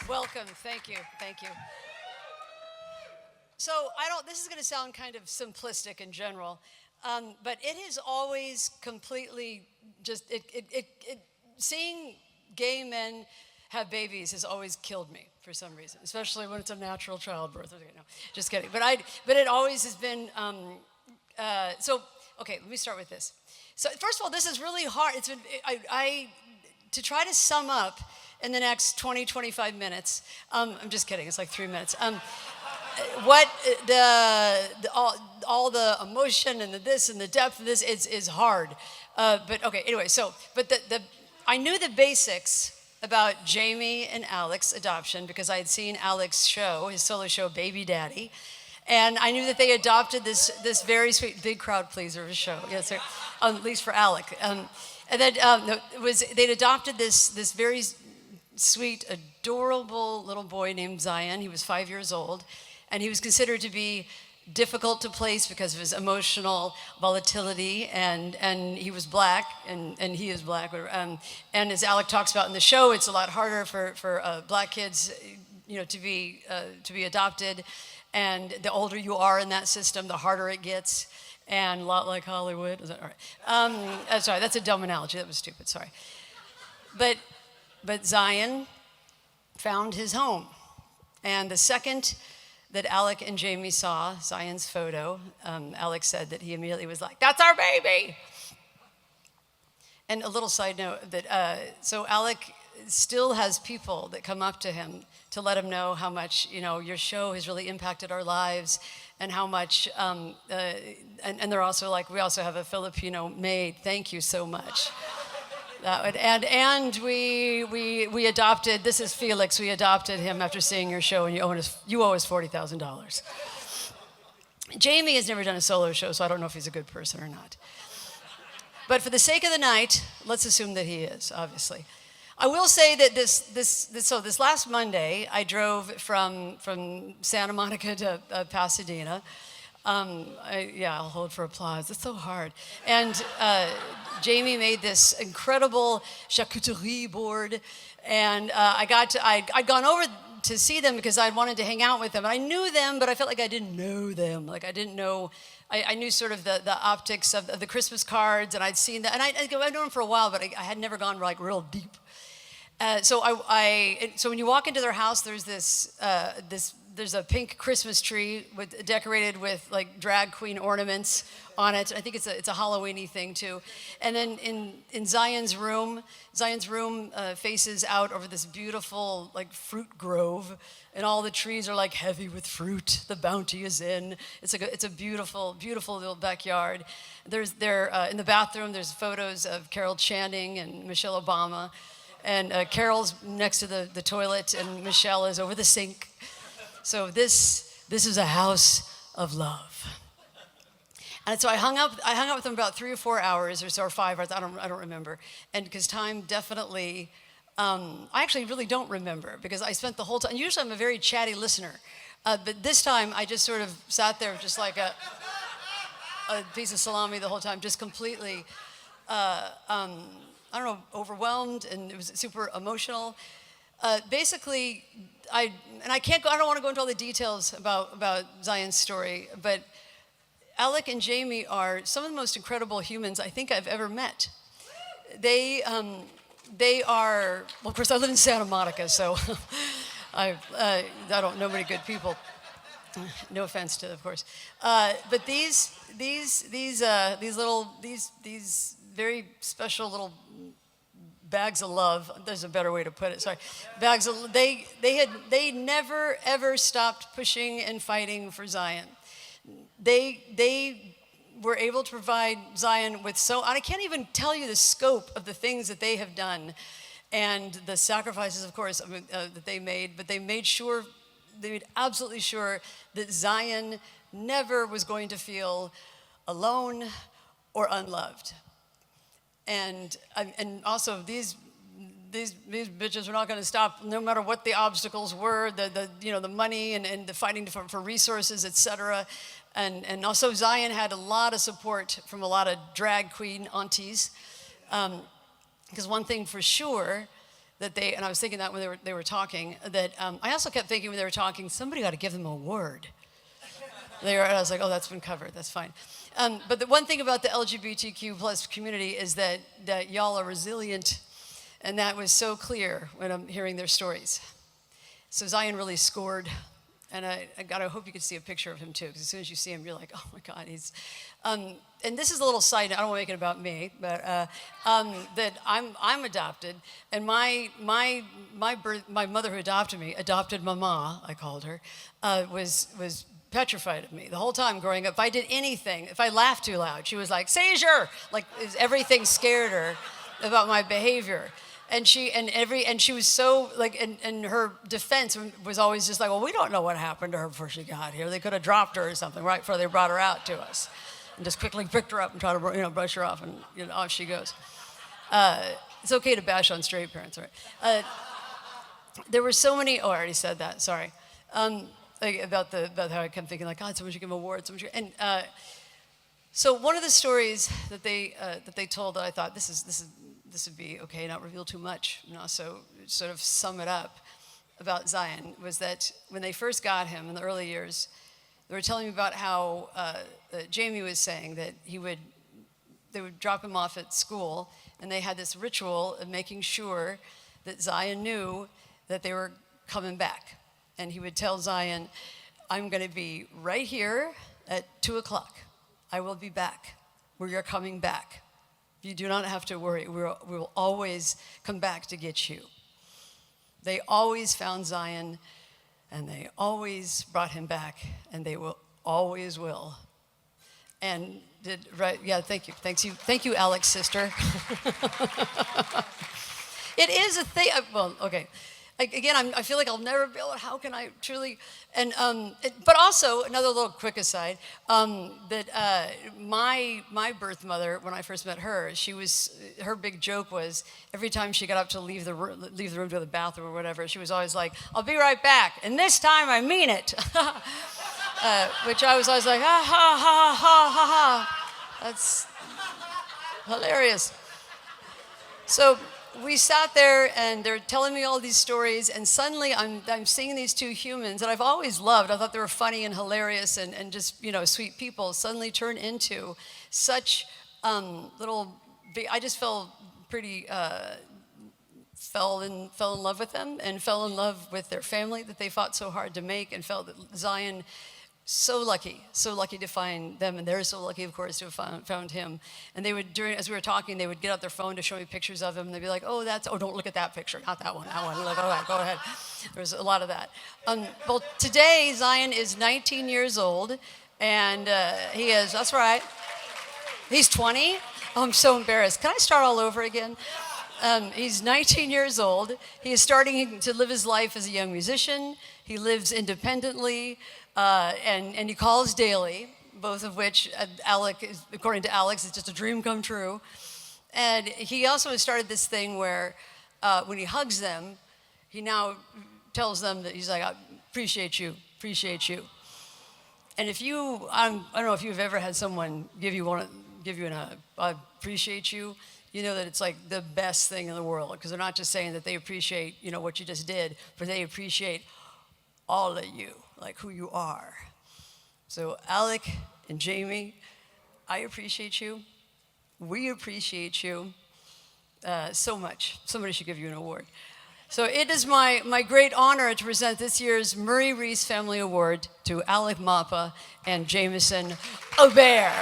Welcome. Thank you. Thank you. So this is going to sound kind of simplistic in general, but it has always completely seeing gay men have babies has always killed me for some reason, especially when it's a natural childbirth. Okay, no, just kidding. But it always has been, okay, let me start with this. So first of all, this is really hard. It's been, to try to sum up in the next 20, 25 minutes, I'm just kidding, it's like 3 minutes. What all the emotion and the this and the depth of this is hard. But okay, anyway, I knew the basics about Jamie and Alex's adoption because I had seen Alex's show, his solo show, Baby Daddy. And I knew that they adopted this very sweet, big crowd pleaser of a show. Yes, sir. At least for Alec. And then they'd adopted this very sweet, adorable little boy named Zion. He was 5 years old. And he was considered to be difficult to place because of his emotional volatility, and he was black, and he is black. And as Alec talks about in the show, it's a lot harder for black kids, to be adopted. And the older you are in that system, the harder it gets, and a lot like Hollywood. Is that all right? Sorry, that's a dumb analogy. That was stupid. Sorry. But Zion found his home, and the second that Alec and Jamie saw Zion's photo, Alec said that he immediately was like, "That's our baby." And a little side note that so Alec still has people that come up to him to let him know how much your show has really impacted our lives, and how much and they're also like, we also have a Filipino maid. Thank you so much. And we adopted. This is Felix. We adopted him after seeing your show, and you owe us $40,000. Jamie has never done a solo show, so I don't know if he's a good person or not. But for the sake of the night, let's assume that he is. Obviously, I will say that this last Monday, I drove from Santa Monica to Pasadena. I'll hold for applause. It's so hard. And Jamie made this incredible charcuterie board, and I'd gone over to see them because I'd wanted to hang out with them. I knew them, but I felt like I didn't know them. Like I didn't know. I knew sort of the optics of the Christmas cards, and I'd seen that, and I'd known them for a while, but I had never gone like real deep. So when you walk into their house, there's there's a pink Christmas tree decorated with like drag queen ornaments on it. I think it's a Halloween-y thing too. And then in Zion's room faces out over this beautiful like fruit grove, and all the trees are like heavy with fruit. The bounty is in. It's a beautiful, beautiful little backyard. In the bathroom, there's photos of Carol Channing and Michelle Obama. And Carol's next to the toilet, and Michelle is over the sink. So this is a house of love. And so I hung up with them about 3 or 4 hours or so, or 5 hours. I don't remember. And because time definitely, I actually really don't remember because I spent the whole time. Usually I'm a very chatty listener, but this time I just sort of sat there just like a piece of salami the whole time, just completely. I don't know, overwhelmed, and it was super emotional. Basically, I don't want to go into all the details about Zion's story, but Alec and Jamie are some of the most incredible humans I think I've ever met. They are, well, of course, I live in Santa Monica, so I don't know many good people. No offense to, of course, but these very special little bags of love. There's a better way to put it. Sorry, bags of. They never ever stopped pushing and fighting for Zion. They were able to provide Zion with I can't even tell you the scope of the things that they have done, and the sacrifices, of course, that they made. But they made absolutely sure that Zion never was going to feel alone or unloved. And also these bitches were not going to stop no matter what the obstacles were, the money and the fighting for resources, etc. And also Zion had a lot of support from a lot of drag queen aunties, because one thing for sure, that they, and I was thinking that when they were talking, that I also kept thinking when they were talking, somebody ought to give them a word. And I was like, oh, that's been covered, that's fine. But the one thing about the LGBTQ plus community is that y'all are resilient, and that was so clear when I'm hearing their stories. So Zion really scored, and I hope you could see a picture of him too, because as soon as you see him, you're like, oh my God, he's, and this is a little side note, I don't want to make it about me, but that I'm adopted, and my mother who adopted me, adopted mama, I called her, was petrified of me the whole time growing up. If I did anything, if I laughed too loud, she was like, seizure! Like everything scared her about my behavior. And she was so like, in her defense was always just like, well, we don't know what happened to her before she got here. They could have dropped her or something right before they brought her out to us, and just quickly picked her up and try to brush her off, and off she goes. It's okay to bash on straight parents, right? There were so many. Oh, I already said that. Sorry. Like about how I kept thinking like, God, someone should give him awards. And so one of the stories that they told that I thought this would be okay, not reveal too much, and also sort of sum it up about Zion, was that when they first got him in the early years, they were telling me about how Jamie was saying that they would drop him off at school, and they had this ritual of making sure that Zion knew that they were coming back. And he would tell Zion, I'm going to be right here at 2 o'clock. I will be back. We are coming back. You do not have to worry. We will always come back to get you. They always found Zion, and they always brought him back, and they will always will. And yeah, thank you. Thank you, Alex, sister. It is a thing. Well, okay. Again, I feel like I'll never be able to, how can I truly, and, but also, another little quick aside, that my birth mother, when I first met her, her big joke was, every time she got up to leave the room to go to the bathroom or whatever, she was always like, I'll be right back, and this time I mean it. Which I was always like, ha, ha, ha, ha, ha, ha. That's hilarious. So, we sat there, and they're telling me all these stories, and suddenly I'm seeing these two humans that I've always loved. I thought they were funny and hilarious and just, sweet people, suddenly turn into such I just felt pretty, fell in love with them, and fell in love with their family that they fought so hard to make, and felt that Zion, so lucky to find them, and they're so lucky, of course, to have found him. And they would, as we were talking, they would get out their phone to show me pictures of him, and they'd be like, oh, don't look at that picture, not that one. Like, all right, go ahead. There's a lot of that. Well, today, Zion is 19 years old, and he is, that's right, he's 20. Oh, I'm so embarrassed. Can I start all over again? He's 19 years old. He is starting to live his life as a young musician. He lives independently. And he calls daily, both of which, according to Alex, is just a dream come true. And he also has started this thing where when he hugs them, he now tells them that he's like, I appreciate you. And if I don't know if you've ever had someone give you I appreciate you, you know that it's like the best thing in the world, because they're not just saying that they appreciate, what you just did, but they appreciate all of you. Like who you are. So Alec and Jamie, I appreciate you. We appreciate you so much. Somebody should give you an award. So it is my great honor to present this year's Murray Reese Family Award to Alec Mappa and Jameson Aubert.